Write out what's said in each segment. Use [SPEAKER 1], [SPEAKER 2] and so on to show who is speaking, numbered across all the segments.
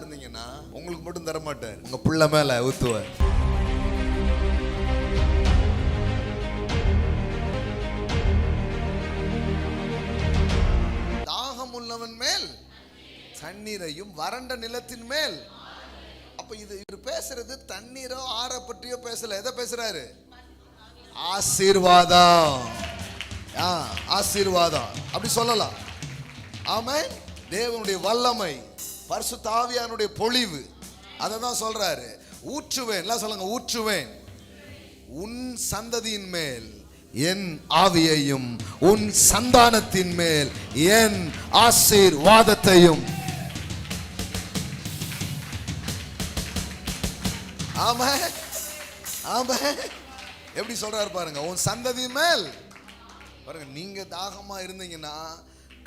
[SPEAKER 1] இருந்தீங்கன்னா உங்களுக்கு மட்டும் தர மாட்டார், உங்க பிள்ளை மேல ஊத்துவார். தாகம் உள்ளவன் மேல் தண்ணீரையும் வறண்ட நிலத்தின் மேல். அப்ப இது பேசுறது தண்ணீரோ ஆற பற்றியோ பேசல. எதை பேசுறாரு? ஆசீர்வாதம். ஆசீர்வாதம் அப்படி சொல்லலாம். ஆமென். தேவனுடைய வல்லமை, பரிசுத்த ஆவியானுடைய பொழிவு, அதை தான் சொல்றாரு. ஊற்றுவேன், எல்லாம் சொல்லுங்க, ஊற்றுவேன் உன் சந்ததியின் மேல் என் ஆவியையும் உன் சந்தானத்தின் மேல் என் ஆசீர்வாதத்தையும். ஆமென், ஆமென். எப்படி சொல்றாரு பாருங்க, உன் சந்ததியின் மேல். பாருங்க, நீங்க தாகமா இருந்தீங்கன்னா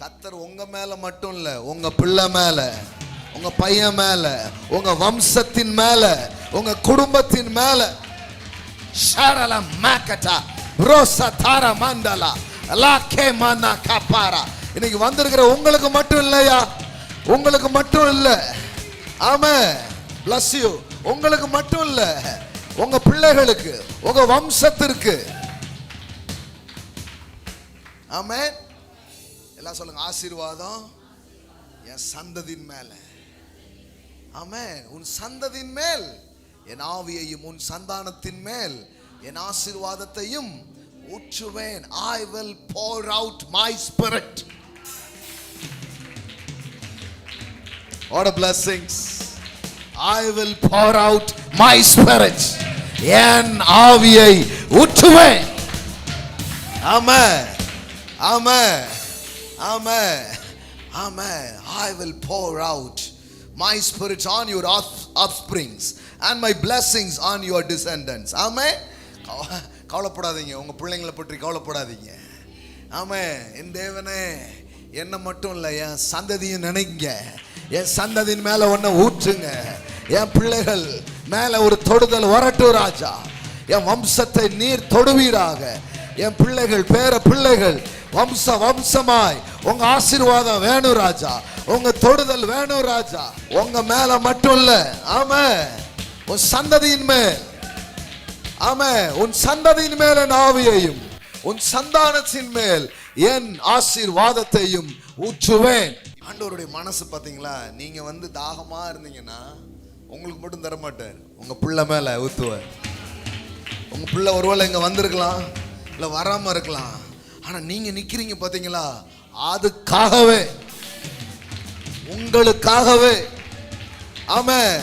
[SPEAKER 1] கர்த்தர் உங்க மேல மட்டும் இல்ல, உங்க பிள்ளை மேல, உங்க பையன் மேல, உங்க வம்சத்தின் மேல, உங்க குடும்பத்தின் மேல. ஷரல மாக்கட்டா ரோசா தாரா மண்டலா லாக்கே மனா கபாரா. இன்னைக்கு வந்திருக்கிற உங்களுக்கு மட்டும் இல்லையா, உங்களுக்கு மட்டும் இல்ல. ஆமென். bless you. உங்களுக்கு மட்டும் இல்ல, உங்க பிள்ளைகளுக்கு, உங்க வம்சத்திற்கு. ஆமென். எல்லாம் சொல்லுங்க, ஆசீர்வாதம் என் சந்ததியின் மேல. ஆமென். உன் சந்ததியின் மேல் என் ஆவியையும் உன் சந்தானத்தின் மேல் என் ஆசீர்வாதத்தையும் ஊற்றுவேன். I will pour out my spirit. What a blessings. I will pour out my spirit. என் ஆவியை ஊற்றுவேன். ஆமென், ஆமென், ஆமென், ஆமென். I will pour out my spirit on your offsprings and my blessings on your descendants. ஆமென். கவலைப்படாதீங்க, உங்க பிள்ளைங்களை பற்றி கவலைப்படாதீங்க. ஆமென். என் தேவனே, என்ன மட்டும் இல்ல, என் சந்ததியை நினைங்க. என் சந்ததியின் மேல ஒன்ன ஊற்றுங்க. என் பிள்ளைகள் மேல ஒரு தொடுதல் வரட்டும் ராஜா. என் வம்சத்தை நீர் தொடுவீராக. என் பிள்ளைகள், பேர பிள்ளைகள், வம்ச வம்சமாய் உங்க ஆசீர்வாதம் வேணும் ராஜா. உங்க தொடுதல் வேணும் ராஜா. உங்க மேல மட்டும் இல்ல, ஆமென், உன் சந்ததியின் மேல். ஆமென். உன் சந்ததியின் மேல் என் ஆவியையும் உன் சந்தானத்தின் மேல் என் ஆசீர்வாதத்தையும் ஊற்றுவேன். ஆண்டவருடைய மனசு பாத்தீங்களா? நீங்க வந்து தாகமா இருந்தீங்கன்னா உங்களுக்கு மட்டும் தர மாட்டார், உங்க பிள்ளை மேல ஊத்துவார். உங்க பிள்ளை ஒருவேளை இங்க வந்திருக்கலாம், இல்ல வராம இருக்கலாம். ஆனா நீங்க நிக்கிறீங்க பாத்தீங்களா, அதுக்காகவே, உங்களுக்காகவே. ஆமென்.